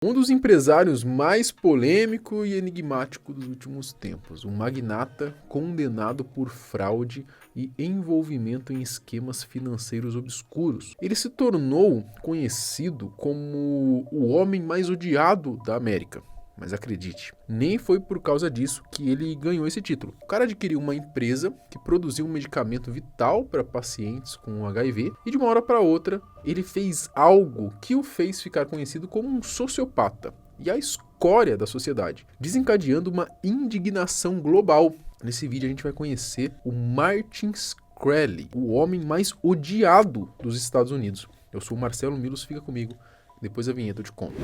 Um dos empresários mais polêmico e enigmático dos últimos tempos, um magnata condenado por fraude e envolvimento em esquemas financeiros obscuros. Ele se tornou conhecido como o homem mais odiado da América. Mas acredite, nem foi por causa disso que ele ganhou esse título. O cara adquiriu uma empresa que produziu um medicamento vital para pacientes com HIV e de uma hora para outra ele fez algo que o fez ficar conhecido como um sociopata e a escória da sociedade, desencadeando uma indignação global. Nesse vídeo a gente vai conhecer o Martin Shkreli, o homem mais odiado dos Estados Unidos. Eu sou o Marcelo Milos, fica comigo, depois da vinheta eu te conto.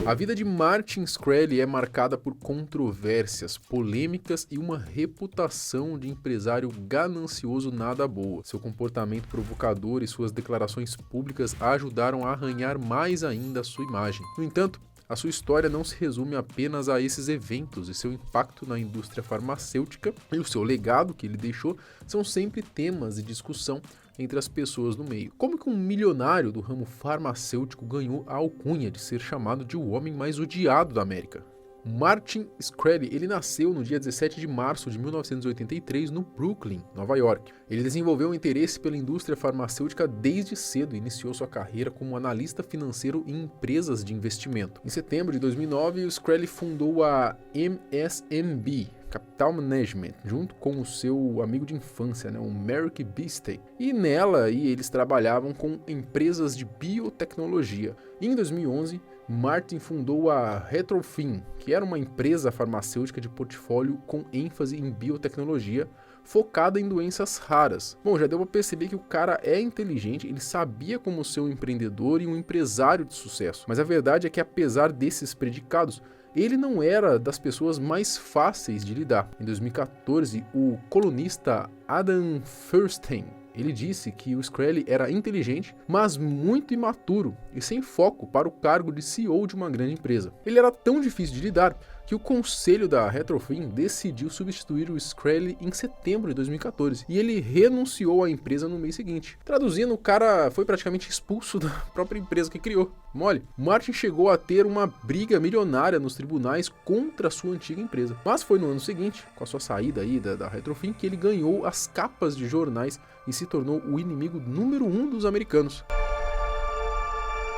A vida de Martin Shkreli é marcada por controvérsias, polêmicas e uma reputação de empresário ganancioso nada boa. Seu comportamento provocador e suas declarações públicas ajudaram a arranhar mais ainda a sua imagem. No entanto, a sua história não se resume apenas a esses eventos e seu impacto na indústria farmacêutica e o seu legado que ele deixou são sempre temas de discussão entre as pessoas no meio. Como que um milionário do ramo farmacêutico ganhou a alcunha de ser chamado de o homem mais odiado da América? Martin Shkreli, ele nasceu no dia 17 de março de 1983 no Brooklyn, Nova York. Ele desenvolveu um interesse pela indústria farmacêutica desde cedo e iniciou sua carreira como analista financeiro em empresas de investimento. Em setembro de 2009, o Shkreli fundou a MSMB, Capital Management, junto com o seu amigo de infância, o Merrick Beasley. E nela eles trabalhavam com empresas de biotecnologia. E em 2011, Martin fundou a Retrofin, que era uma empresa farmacêutica de portfólio com ênfase em biotecnologia, focada em doenças raras. Bom, já deu para perceber que o cara é inteligente, ele sabia como ser um empreendedor e um empresário de sucesso. Mas a verdade é que apesar desses predicados, ele não era das pessoas mais fáceis de lidar. Em 2014, o colunista Adam Feuerstein, ele disse que o Shkreli era inteligente, mas muito imaturo e sem foco para o cargo de CEO de uma grande empresa. Ele era tão difícil de lidar que o conselho da Retrofin decidiu substituir o Shkreli em setembro de 2014 e ele renunciou à empresa no mês seguinte. Traduzindo, o cara foi praticamente expulso da própria empresa que criou. Mole. Martin chegou a ter uma briga milionária nos tribunais contra a sua antiga empresa. Mas foi no ano seguinte, com a sua saída da Retrofin, que ele ganhou as capas de jornais e se tornou o inimigo número 1 dos americanos.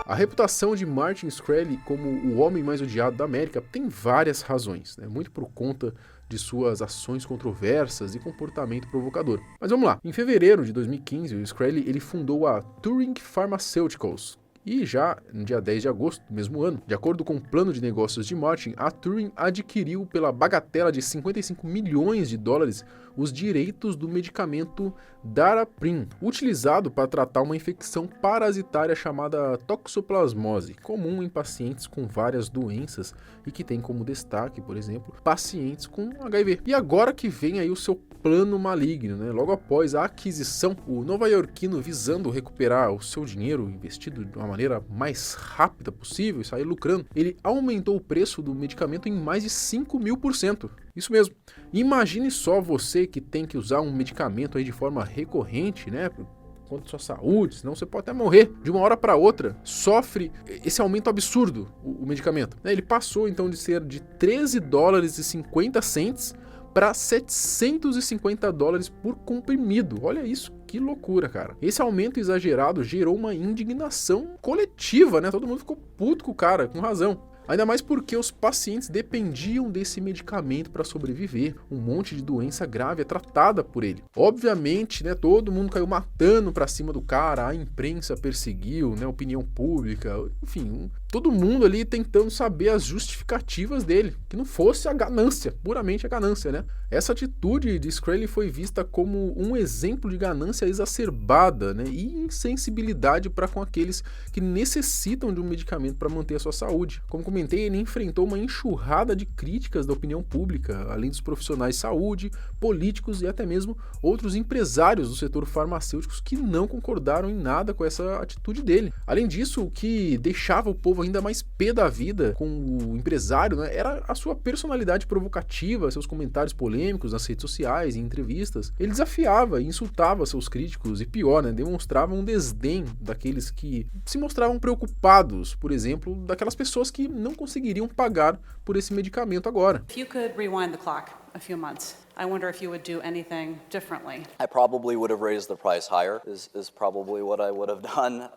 A reputação de Martin Shkreli como o homem mais odiado da América tem várias razões, muito por conta de suas ações controversas e comportamento provocador. Mas vamos lá. Em fevereiro de 2015, o Shkreli ele fundou a Turing Pharmaceuticals. E já no dia 10 de agosto do mesmo ano, de acordo com o plano de negócios de Martin, a Turing adquiriu pela bagatela de 55 milhões de dólares os direitos do medicamento Daraprim, utilizado para tratar uma infecção parasitária chamada toxoplasmose, comum em pacientes com várias doenças e que tem como destaque, por exemplo, pacientes com HIV. E agora que vem aí o seu plano maligno, logo após a aquisição, o nova-iorquino, visando recuperar o seu dinheiro investido de uma maneira mais rápida possível e sair lucrando, ele aumentou o preço do medicamento em mais de 5.000%. Isso mesmo. Imagine só você que tem que usar um medicamento aí de forma recorrente, contra a sua saúde, senão você pode até morrer. De uma hora para outra, sofre esse aumento absurdo, o medicamento. Ele passou então de ser de $13,50 para $750 por comprimido. Olha isso, que loucura, cara. Esse aumento exagerado gerou uma indignação coletiva, Todo mundo ficou puto com o cara, com razão. Ainda mais porque os pacientes dependiam desse medicamento para sobreviver. Um monte de doença grave é tratada por ele. Obviamente, todo mundo caiu matando para cima do cara, a imprensa perseguiu, a opinião pública, enfim, todo mundo ali tentando saber as justificativas dele, que não fosse a ganância, puramente a ganância, Essa atitude de Shkreli foi vista como um exemplo de ganância exacerbada, e insensibilidade para com aqueles que necessitam de um medicamento para manter a sua saúde. Como comentei, ele enfrentou uma enxurrada de críticas da opinião pública, além dos profissionais de saúde, políticos e até mesmo outros empresários do setor farmacêutico que não concordaram em nada com essa atitude dele. Além disso, o que deixava o povo deixava ainda mais pé da vida com o empresário, né, era a sua personalidade provocativa, seus comentários polêmicos nas redes sociais, em entrevistas. Ele desafiava e insultava seus críticos e pior, né, demonstrava um desdém daqueles que se mostravam preocupados, por exemplo, daquelas pessoas que não conseguiriam pagar por esse medicamento agora. If you could rewind the clock a few months, I wonder if you would do anything differently. I probably would have raised the price higher, is probably what I would have done.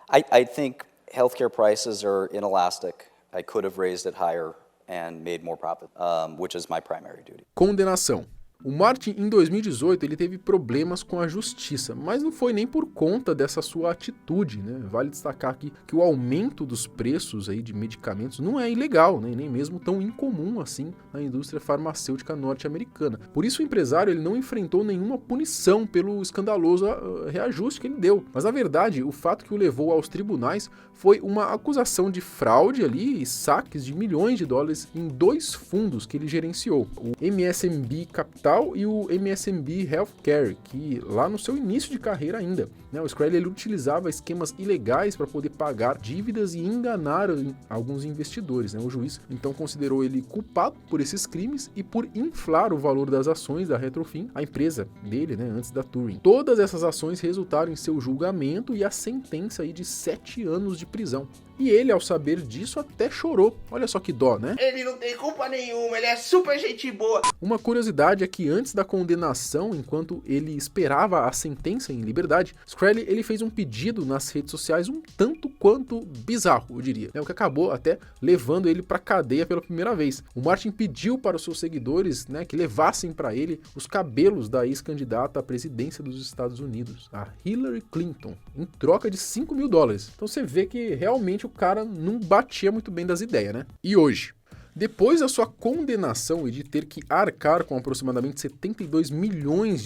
I think healthcare prices are inelastic. I could have raised it higher and made more profit, which is my primary duty. Condenação. O Martin, em 2018, ele teve problemas com a justiça, mas não foi nem por conta dessa sua atitude, né? Vale destacar aqui que o aumento dos preços aí de medicamentos não é ilegal, né? Nem mesmo tão incomum assim na indústria farmacêutica norte-americana. Por isso o empresário ele não enfrentou nenhuma punição pelo escandaloso reajuste que ele deu. Mas na verdade, o fato que o levou aos tribunais foi uma acusação de fraude ali e saques de milhões de dólares em 2 fundos que ele gerenciou, o MSMB Capital e o MSMB Healthcare, que lá no seu início de carreira ainda, né, o Shkreli ele utilizava esquemas ilegais para poder pagar dívidas e enganar alguns investidores, né? O juiz então considerou ele culpado por esses crimes e por inflar o valor das ações da Retrofin, a empresa dele, né, antes da Turing. Todas essas ações resultaram em seu julgamento e a sentença aí de 7 anos de prisão. E ele, ao saber disso, até chorou. Olha só que dó, né? Ele não tem culpa nenhuma, ele é super gente boa. Uma curiosidade é que antes da condenação, enquanto ele esperava a sentença em liberdade, Shkreli ele fez um pedido nas redes sociais um tanto quanto bizarro, eu diria, né? O que acabou até levando ele para cadeia pela primeira vez. O Martin pediu para os seus seguidores, né, que levassem para ele os cabelos da ex-candidata à presidência dos Estados Unidos, a Hillary Clinton, em troca de $5.000. Então você vê que realmente o cara não batia muito bem das ideias, né? E hoje, depois da sua condenação e de ter que arcar com aproximadamente $72 milhões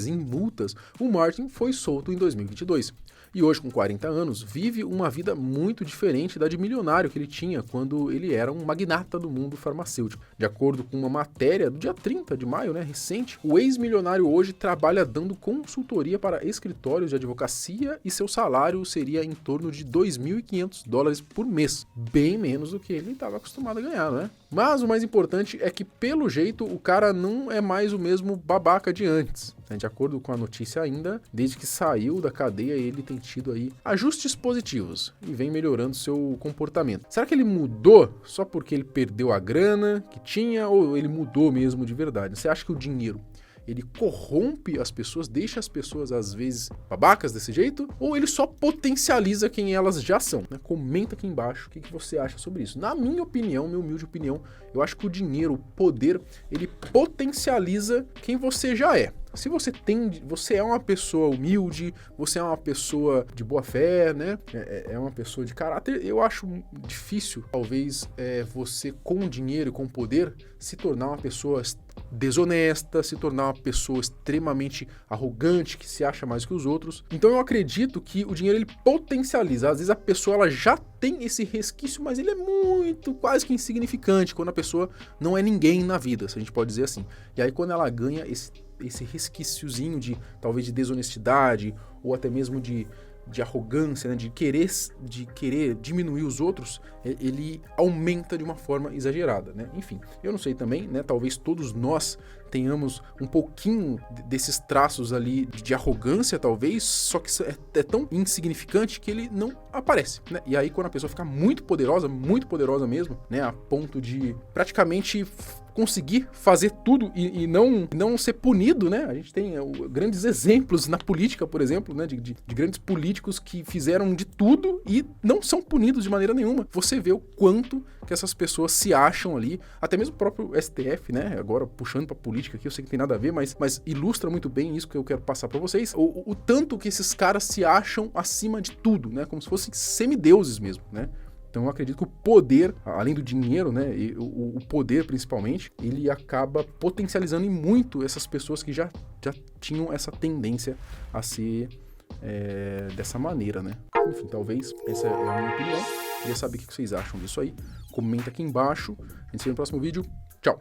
em multas, o Martin foi solto em 2022. E hoje, com 40 anos, vive uma vida muito diferente da de milionário que ele tinha quando ele era um magnata do mundo farmacêutico. De acordo com uma matéria do dia 30 de maio, né, recente, o ex-milionário hoje trabalha dando consultoria para escritórios de advocacia e seu salário seria em torno de $2.500 por mês. Bem menos do que ele estava acostumado a ganhar, né? Mas o mais importante é que, pelo jeito, o cara não é mais o mesmo babaca de antes. De acordo com a notícia ainda, desde que saiu da cadeia, ele tem tido aí ajustes positivos e vem melhorando seu comportamento. Será que ele mudou só porque ele perdeu a grana que tinha ou ele mudou mesmo de verdade? Você acha que o dinheiro ele corrompe as pessoas, deixa as pessoas às vezes babacas desse jeito, ou ele só potencializa quem elas já são, né? Comenta aqui embaixo o que você acha sobre isso. Na minha opinião, minha humilde opinião, eu acho que o dinheiro, o poder, ele potencializa quem você já é. Se você é uma pessoa humilde, você é uma pessoa de boa fé, né? É uma pessoa de caráter, eu acho difícil, talvez, você com dinheiro e com poder se tornar uma pessoa desonesta, se tornar uma pessoa extremamente arrogante, que se acha mais que os outros. Então eu acredito que o dinheiro ele potencializa. Às vezes a pessoa ela já tem esse resquício, mas ele é muito, quase que insignificante, quando a pessoa não é ninguém na vida, se a gente pode dizer assim. E aí quando ela ganha esse resquíciozinho de talvez de desonestidade ou até mesmo de arrogância, né, de querer diminuir os outros, ele aumenta de uma forma exagerada, né? Enfim, eu não sei também, né? Talvez todos nós tenhamos um pouquinho desses traços ali de arrogância, talvez, só que é tão insignificante que ele não aparece, né? E aí quando a pessoa fica muito poderosa mesmo, né, a ponto de praticamente conseguir fazer tudo e não ser punido, né? A gente tem grandes exemplos na política, por exemplo, né? De grandes políticos que fizeram de tudo e não são punidos de maneira nenhuma. Você vê o quanto que essas pessoas se acham ali, até mesmo o próprio STF, né? Agora puxando pra política aqui, eu sei que tem nada a ver, mas ilustra muito bem isso que eu quero passar pra vocês. O tanto que esses caras se acham acima de tudo, né? Como se fossem semideuses mesmo, né? Então eu acredito que o poder, além do dinheiro, né, e o poder principalmente, ele acaba potencializando em muito essas pessoas que já tinham essa tendência a ser dessa maneira, né? Enfim, talvez essa é a minha opinião. Queria saber o que vocês acham disso aí. Comenta aqui embaixo. A gente se vê no próximo vídeo. Tchau!